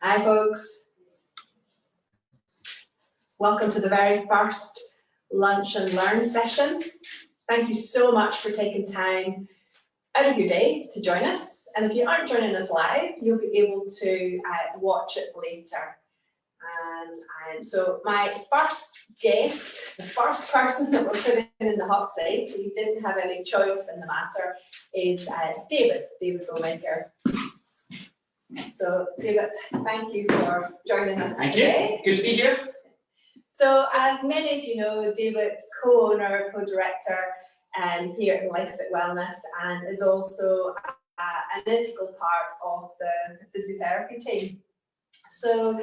Hi folks, welcome to the very first Lunch and Learn session. Thank you so much for taking time out of your day to join us, and if you aren't joining us live, you'll be able to watch it later. And so my first guest, the first person that we're putting in the hot seat, so you didn't have any choice in the matter, is David Bowmaker. So David, thank you for joining us today. Thank you, good to be here. So as many of you know, David's co-owner, co-director here at Life Fit Wellness, and is also an integral part of the physiotherapy team. So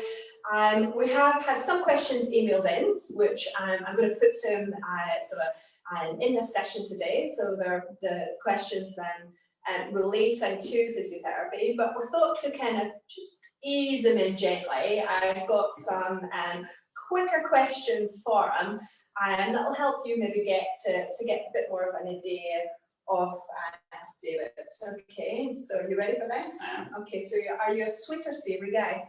we have had some questions emailed in, which I'm going to put to him in this session today. So they're the questions then relating to physiotherapy, but we thought to kind of just ease him in gently. I've got some quicker questions for him, and that'll help you maybe get to get a bit more of an idea of David. Okay, so you ready for this? Okay, so are you a sweet or savoury guy?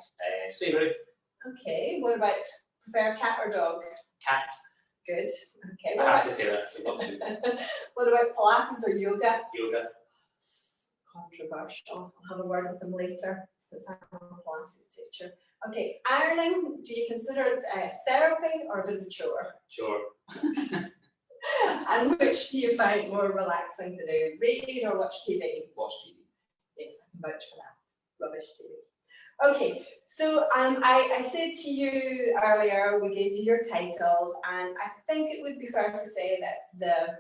Savoury. Okay, what about prefer cat or dog? Cat. Good. Okay. I have to say that. I forgot to. What about Pilates or yoga? Yoga. Controversial. I'll have a word with them later since I'm a Pilates teacher. Okay, ironing, do you consider it therapy or a bit of a chore? Sure. And which do you find more relaxing to do, read or watch TV? Watch TV. Yes, I can vouch for that. Rubbish TV. Okay, so I said to you earlier, we gave you your titles, and I think it would be fair to say that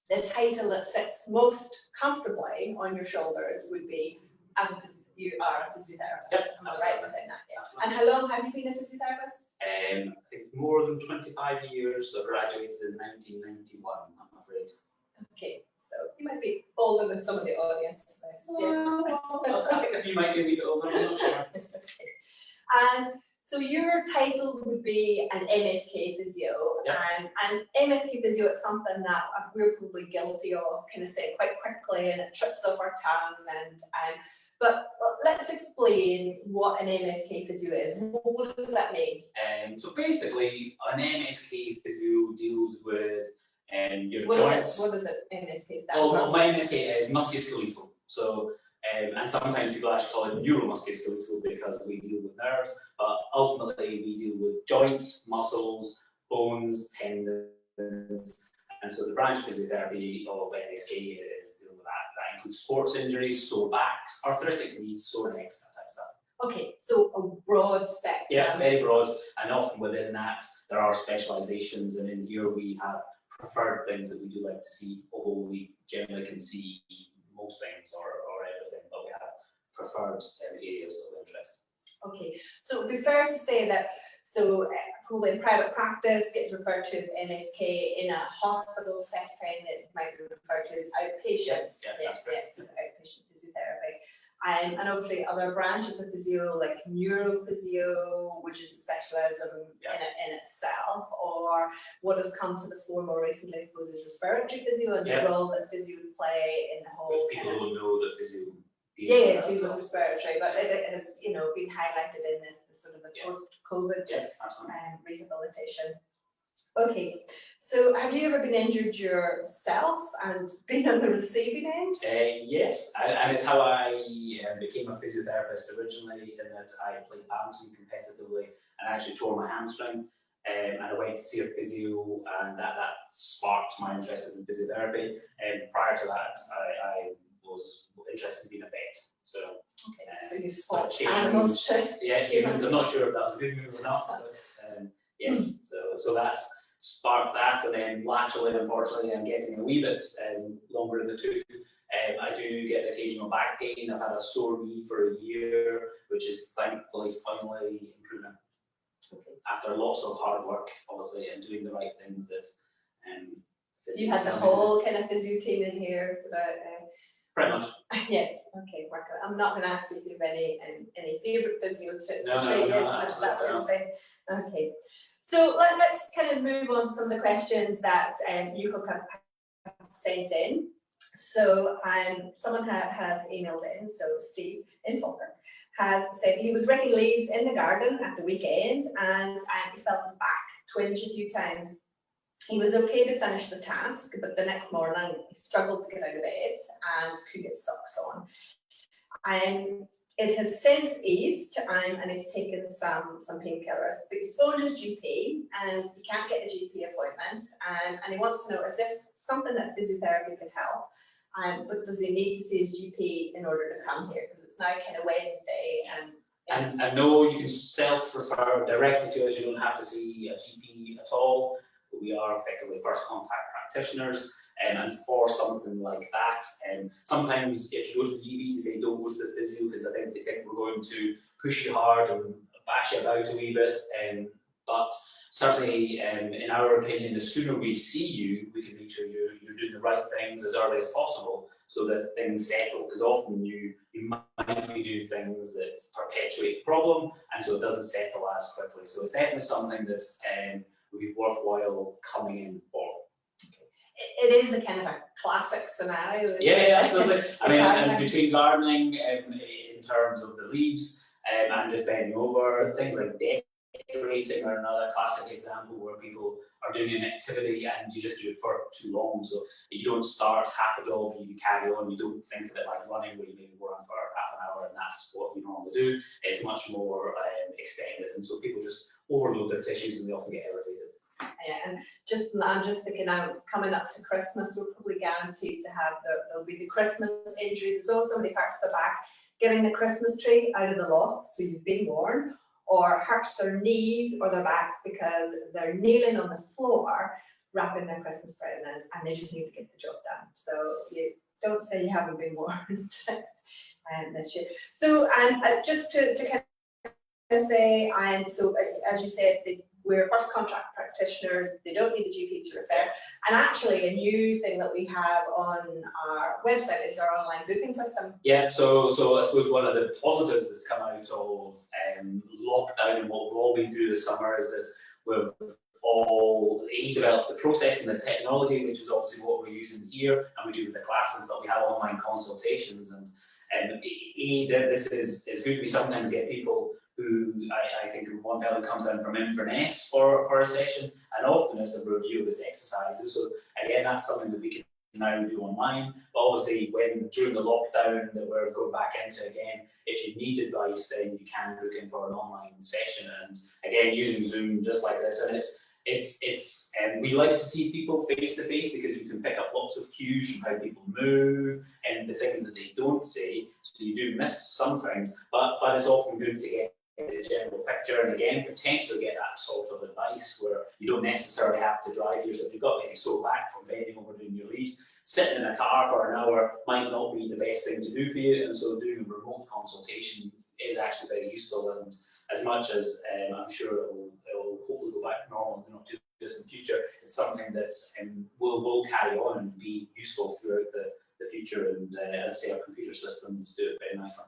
the title that sits most comfortably on your shoulders would be you are a physiotherapist. Yep, Am I right in saying that? Yeah. Absolutely. And how long have you been a physiotherapist? I think more than 25 years. So I graduated in 1991, I'm afraid. Okay, so you might be older than some of the audience. I think a few might be a wee bit older, I'm not sure. And so your title would be an MSK physio, Yep. and MSK physio is something that we're probably guilty of kind of saying quite quickly, and it trips off our tongue. But let's explain what an MSK physio is. What does that mean? So basically, an MSK physio deals with your What joints. What does it MSK stand Oh, for? well, my MSK is musculoskeletal. So, and sometimes people actually call it neuromusculoskeletal because we deal with nerves, but ultimately we deal with joints, muscles, bones, tendons, and so the branch of physiotherapy of MSK is dealing with that. That includes sports injuries, sore backs, arthritic knees, sore necks, that type of stuff. Okay, so a broad spectrum. Yeah, very broad, and often within that there are specializations, and in here we have preferred things that we do like to see, although we generally can see most things or everything, but we have preferred areas of interest. Okay, so it would be fair to say that, probably in private practice gets referred to as MSK, in a hospital setting it might be referred to as outpatients. So outpatient physiotherapy. And obviously other branches of physio like neurophysio, which is a specialism in itself, or what has come to the fore more recently, I suppose, is respiratory physio and the role that physios play in the whole. Which people don't know that physio Yeah, deal with respiratory, but it has, you know, been highlighted in this sort of the post-COVID rehabilitation. Okay, so have you ever been injured yourself and been on the receiving end? Yes, and it's how I became a physiotherapist originally, in that I played badminton competitively and I actually tore my hamstring. And I went to see a physio, and that sparked my interest in physiotherapy. And prior to that, I was interested in being a vet. So, so you sort of swapped animals to humans. I'm not sure if that was a good move or not, but yes. So that's sparked that, and then laterally, unfortunately, I'm getting a wee bit longer in the tooth. I do get occasional back pain. I've had a sore knee for a year, which is thankfully finally improving. After lots of hard work, obviously, and doing the right things that. So you had the whole kind of physio team in here, so that. Pretty much. Yeah. Okay. Work out. I'm not going to ask you if you have any favourite physio to No, treat you. Okay. So let's kind of move on to some of the questions that you have sent in. So someone has emailed in, so Steve in Falkirk has said he was raking leaves in the garden at the weekend, and he felt his back twinge a few times. He was okay to finish the task, but the next morning he struggled to get out of bed and could get socks on. It has since eased, and he's taken some painkillers, but he's phoned his GP and he can't get a GP appointment, and he wants to know, is this something that physiotherapy could help? But does he need to see his GP in order to come here? Because it's now kind of Wednesday. And no, you can self-refer directly to us. You don't have to see a GP at all. We are effectively first contact practitioners, and for something like that, sometimes if you go to the GP, they say don't go to the physio because they think we're going to push you hard and bash you about a wee bit. But certainly, in our opinion, the sooner we see you, we can make sure you're doing the right things as early as possible so that things settle. Because often you might be doing things that perpetuate the problem, and so it doesn't settle as quickly. So it's definitely something that would be worthwhile coming in for. It is a kind of a classic scenario. Yeah, absolutely. I mean, and between gardening in terms of the leaves and just bending over, things like decorating are another classic example where people are doing an activity and you just do it for too long. So you don't start half a job, you carry on, you don't think of it like running where you maybe run for half an hour and that's what we normally do. It's much more extended, and so people just overload their tissues and they often get irritated. Yeah, and I'm just thinking now, coming up to Christmas, we're probably guaranteed to have there'll be the Christmas injuries as well. Somebody hurts their back getting the Christmas tree out of the loft, so you've been warned, or hurts their knees or their backs because they're kneeling on the floor wrapping their Christmas presents and they just need to get the job done. So you don't say you haven't been warned this year. So just to kind of say, so as you said, we're first contact practitioners, they don't need the GP to refer. And actually a new thing that we have on our website is our online booking system. Yeah, so I suppose one of the positives that's come out of lockdown and what we've all been through this summer is that we've all developed the process and the technology, which is obviously what we're using here and we do with the classes, but we have online consultations, and this is good. We sometimes get people who I think one fellow comes down from Inverness for a session, and often it's a review of his exercises. So again, that's something that we can now do online. But obviously, during the lockdown that we're going back into again, if you need advice, then you can book in for an online session. And again, using Zoom just like this, and we like to see people face to face because you can pick up lots of cues from how people move and the things that they don't say. So you do miss some things, but it's often good to get the general picture, and again potentially get that sort of advice where you don't necessarily have to drive here. So if you've got any sore back from bending over doing your leaves, sitting in a car for an hour might not be the best thing to do for you, and so doing a remote consultation is actually very useful. And as much as I'm sure it will hopefully go back to normal in the not too distant future, it's something that will carry on and be useful throughout the future. And as I say, our computer systems do it very nicely.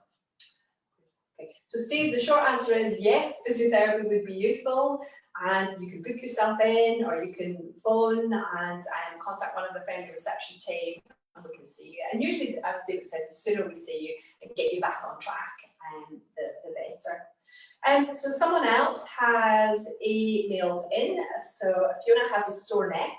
Okay. So Steve, the short answer is yes, physiotherapy would be useful, and you can book yourself in or you can phone and contact one of the friendly reception team we can see you. And usually, as David says, the sooner we see you and get you back on track, the better. So someone else has emailed in. So Fiona has a sore neck.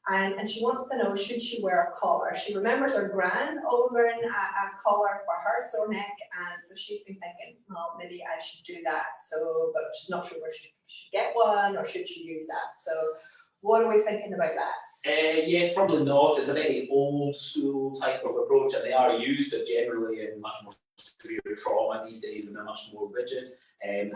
And she wants to know, should she wear a collar? She remembers her gran always wearing a collar for her sore neck, and so she's been thinking, well, maybe I should do that. So, but she's not sure where she should get one, or should she use that. So, what are we thinking about that? Yes, probably not. It's a very old school type of approach, and they are used, but generally in much more severe trauma these days, and they're much more rigid. And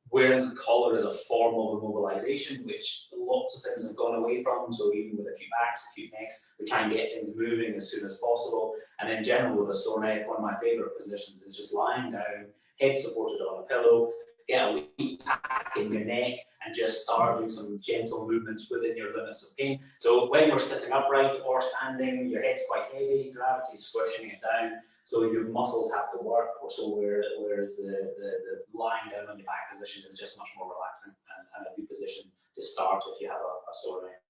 wearing the collar is a form of immobilization, which lots of things have gone away from. So even with acute backs, acute necks, we try and get things moving as soon as possible. And in general, with a sore neck, one of my favorite positions is just lying down, head supported on a pillow, get a wee pack in your neck, and just start doing some gentle movements within your limits of pain. So when we're sitting upright or standing, your head's quite heavy, gravity's squishing it down. So your muscles have to work, or so whereas the lying down on your back position is just much more relaxing and a good position to start if you have a sore neck.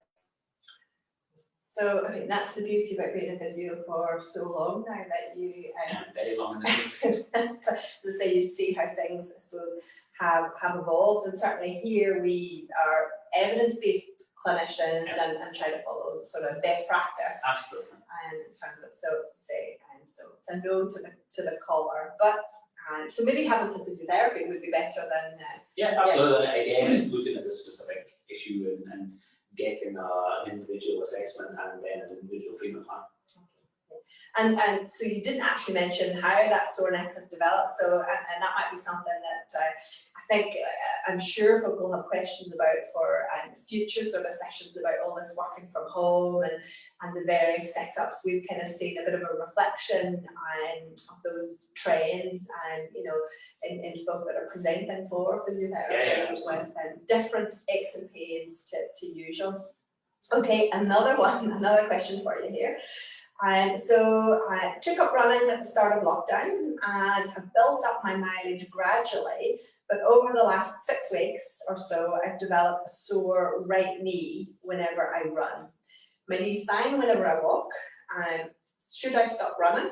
So I mean, that's the beauty about being a physio for so long now, that you very long enough. to say, you see how things, I suppose, have evolved, and certainly here we are evidence-based clinicians, and try to follow sort of best practice. Absolutely. In terms of, so to say, and so it's a no to the collar, but so maybe having some physiotherapy would be better than. Yeah, absolutely. Again, it's looking at the specific issue and getting an individual assessment and then an individual treatment plan. And so you didn't actually mention how that sore neck has developed, so and that might be something that I think I'm sure folk will have questions about for future sort of sessions about all this working from home and the various setups. We've kind of seen a bit of a reflection of those trends, and in folk that are presenting for physiotherapy with different aches and pains to usual. Okay, another question for you here. So I took up running at the start of lockdown and have built up my mileage gradually, but over the last 6 weeks or so, I've developed a sore right knee whenever I run. My knee's fine whenever I walk. Should I stop running?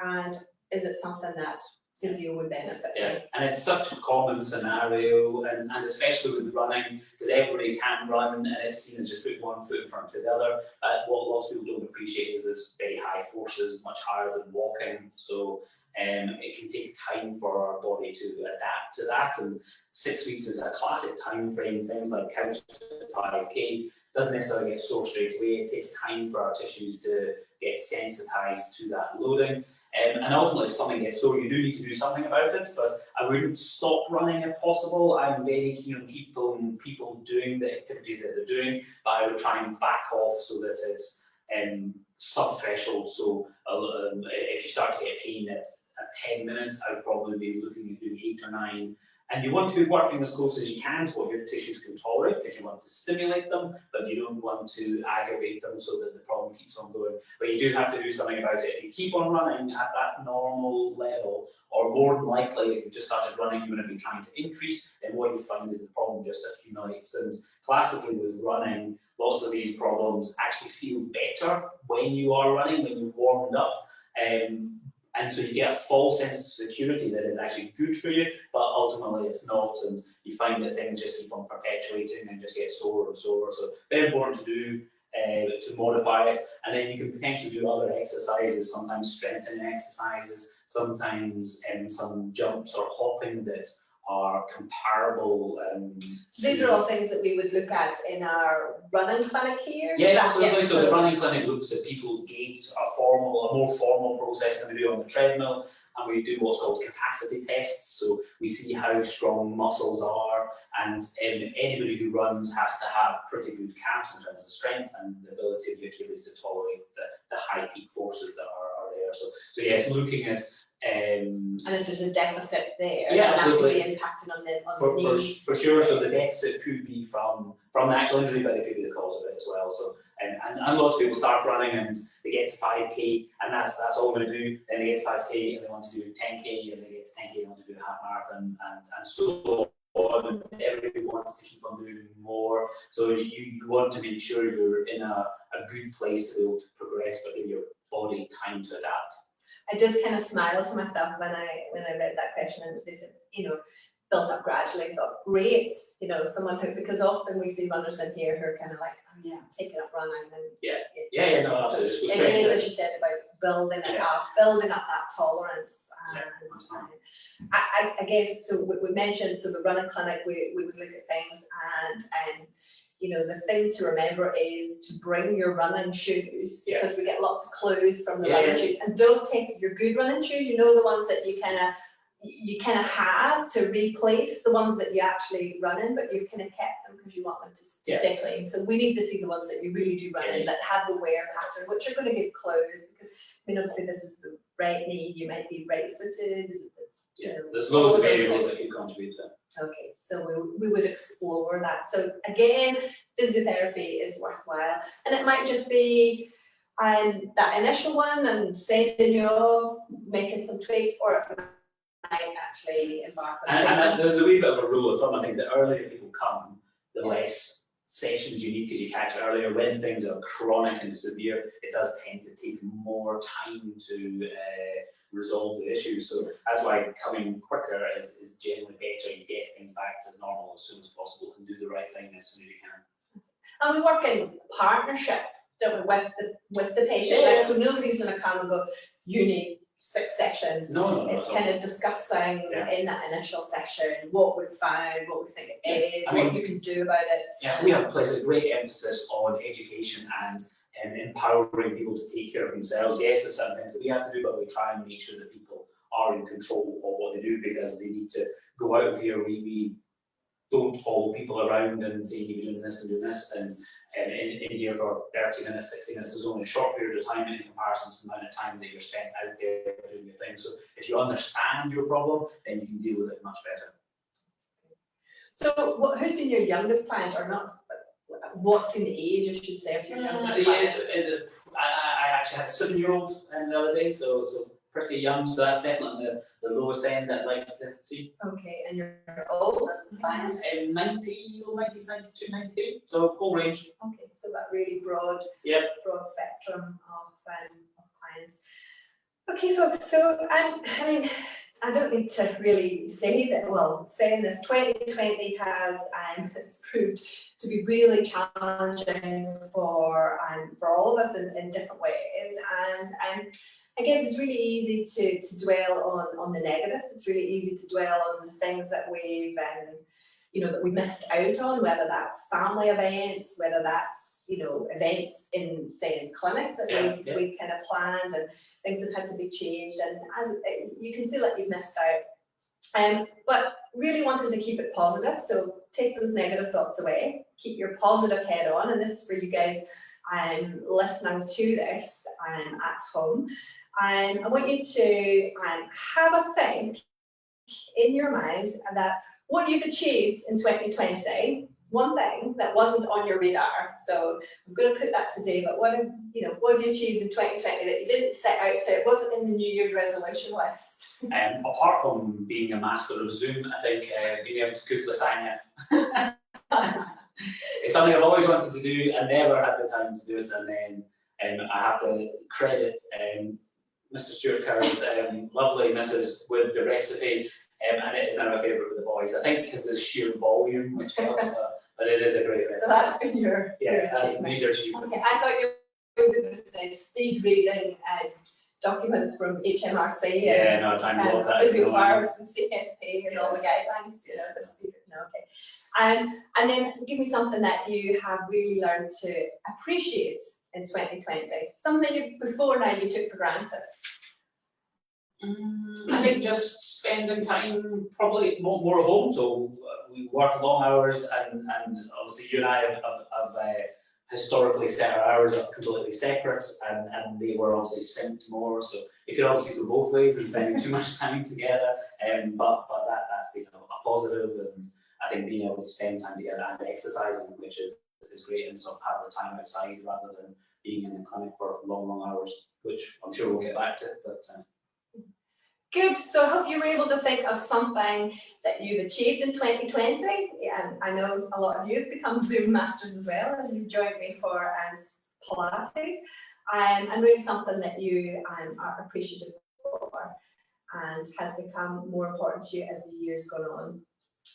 And is it something that physio would benefit? Yeah, and it's such a common scenario, and especially with running, because everybody can run, and it's seen as just putting one foot in front of the other. What lots of people don't appreciate is this very high forces, much higher than walking. So it can take time for our body to adapt to that, and 6 weeks is a classic time frame. Things like couch to 5K doesn't necessarily get sore straight away. It takes time for our tissues to get sensitized to that loading. And ultimately, if something gets sore, you do need to do something about it, but I wouldn't stop running if possible. I'm very keen on people doing the activity that they're doing, but I would try and back off so that it's sub-threshold. So if you start to get pain at 10 minutes, I would probably be looking at doing 8 or 9. And you want to be working as close as you can to what your tissues can tolerate, because you want to stimulate them, but you don't want to aggravate them so that the problem keeps on going. But you do have to do something about it. If you keep on running at that normal level, or more than likely, if you just started running, you're going to be trying to increase, then what you find is the problem just accumulates. And classically with running, lots of these problems actually feel better when you are running, when you've warmed up. And so you get a false sense of security that is actually good for you, but ultimately it's not, and you find that things just keep on perpetuating and just get sore and sore. So very important to do, to modify it, and then you can potentially do other exercises, sometimes strengthening exercises, sometimes some jumps or hopping that are comparable. So these are all things that we would look at in our running clinic here? Yeah, absolutely. So the running clinic looks at people's gaits, a more formal process than we do on the treadmill, and we do what's called capacity tests. So we see how strong muscles are, and anybody who runs has to have pretty good calves in terms of strength and the ability of the Achilles to tolerate the high peak forces that are there. So yes, looking at and if there's a deficit there, yeah, that could be absolutely. impacting on the knee. For sure. So the deficit could be from the actual injury, but it could be the cause of it as well. So and lots of people start running and they get to 5K, and that's all they're going to do. Then they get to 5K and they want to do 10K, and they get to 10K and they want to do a half marathon, and so on, everybody wants to keep on doing more. So you want to make sure you're in a good place to be able to progress, but give your body time to adapt. I did kind of smile to myself when I read that question, and they said, built up gradually. I thought, great, someone who, because often we see runners in here who are kind of like, oh yeah, I'm taking up running, and no, absolutely. So it is, as you said, about building it up, building up that tolerance. And I guess, so we mentioned, so the running clinic, we would look at things, and the thing to remember is to bring your running shoes, because we get lots of clues from the running shoes, and don't take your good running shoes, the ones that you kind of have to replace the ones that you actually run in, but you've kind of kept them because you want them to stay clean. So we need to see the ones that you really do run in, that have the wear pattern, which are going to give clues, because obviously this is the right knee, you might be right footed. Is it there's loads of variables that can contribute to that. Okay, so we would explore that. So again, physiotherapy is worthwhile, and it might just be that initial one and sending you off, making some tweaks, or it might actually embark on and there's a wee bit of a rule of thumb. I think the earlier people come, the less sessions you need, because you catch earlier. When things are chronic and severe, it does tend to take more time to resolve the issues. So that's why coming quicker is generally better. You get things back to normal as soon as possible and do the right thing as soon as you can. And we work in partnership, don't we, with the patient. So nobody's going to come and go, you need 6 sessions. No. It's kind of discussing in that initial session what we've found, what we think it is, what you can do about it. Yeah, we have placed a great emphasis on education and empowering people to take care of themselves. Yes, there's certain things that we have to do, but we try and make sure that people are in control of what they do, because they need to go out of here. We don't follow people around and say you're doing this and doing this, and in here for 30 minutes, 60 minutes is only a short period of time in comparison to the amount of time that you're spent out there doing your thing. So if you understand your problem, then you can deal with it much better. So who's been your youngest client, or not? What's been the age, I should say, of your youngest client? I actually had a 7-year-old the other day, so pretty young, so that's definitely the lowest end that I'd like to see. Okay, and your oldest client? 90s, 92, 92, so whole range. Okay, so that really broad spectrum of clients. Okay, folks, so I don't need to really say that, saying this, 2020 has it's proved to be really challenging for all of us in different ways, and I guess it's really easy to dwell on the negatives. It's really easy to dwell on the things that we've that we missed out on, whether that's family events, whether that's events in clinic that we kind of planned, and things have had to be changed, and as you can feel like you've missed out. But really wanting to keep it positive, so take those negative thoughts away, keep your positive head on, and this is for you guys listening to this at home. I want you to have a think in your minds that what you've achieved in 2020, one thing that wasn't on your radar. So I'm going to put that to David. What have you achieved in 2020 that you didn't set out to? It wasn't in the New Year's resolution list. Apart from being a master of Zoom, I think being able to cook lasagna. It's something I've always wanted to do and never had the time to do it, and then I have to credit Mr. Stuart Kerr's lovely missus with the recipe, and it is now my favourite with the boys. I think because of the sheer volume, which helps, but it is a great recipe. So that's been your that's a major achievement. Okay, I thought you were going to say speed reading documents from HMRC and Physiotherapist and CSP and all the guidelines, the speed. Okay. And then give me something that you have really learned to appreciate in 2020, something that before now you took for granted. I think just spending time probably more at home. So we work long hours, and obviously you and I have historically set our hours up completely separate, and they were obviously synced more. So it could obviously go both ways and spending too much time together. But that's been a positive, and I think being able to spend time together and exercising, which is great, and sort of have the time outside rather than being in the clinic for long hours, which I'm sure we'll get back to. But Good. So I hope you were able to think of something that you've achieved in 2020. And I know a lot of you have become Zoom masters as well, as you've joined me for Pilates. And really something that you are appreciative for and has become more important to you as the year's gone on.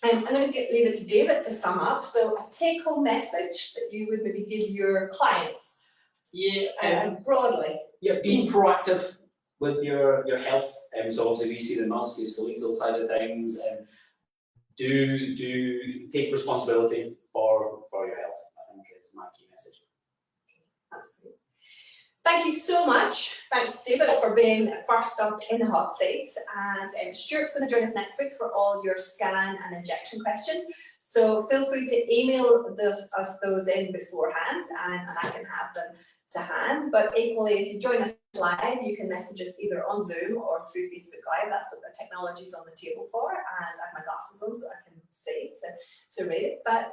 I'm going to leave it to David to sum up. So a take-home message that you would maybe give your clients. Yeah, broadly. Yeah, being proactive with your health. So obviously we see the musculoskeletal side of things, and do take responsibility for your health. I think is my key message. That's great. Thank you so much. Thanks, David, for being first up in the hot seat. And Stuart's going to join us next week for all your scan and injection questions. So feel free to email us those in beforehand, and I can have them to hand. But equally, if you join us live, you can message us either on Zoom or through Facebook Live. That's what the technology's on the table for. And I have my glasses on so I can see to read it. But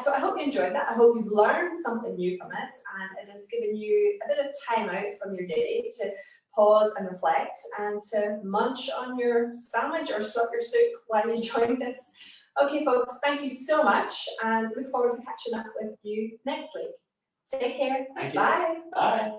so I hope you enjoyed that. I hope you've learned something new from it, and it has given you a bit of time out from your day to pause and reflect and to munch on your sandwich or slurp your soup while you joined us. Okay, folks, thank you so much, and look forward to catching up with you next week. Take care. Thank you. Bye. Bye.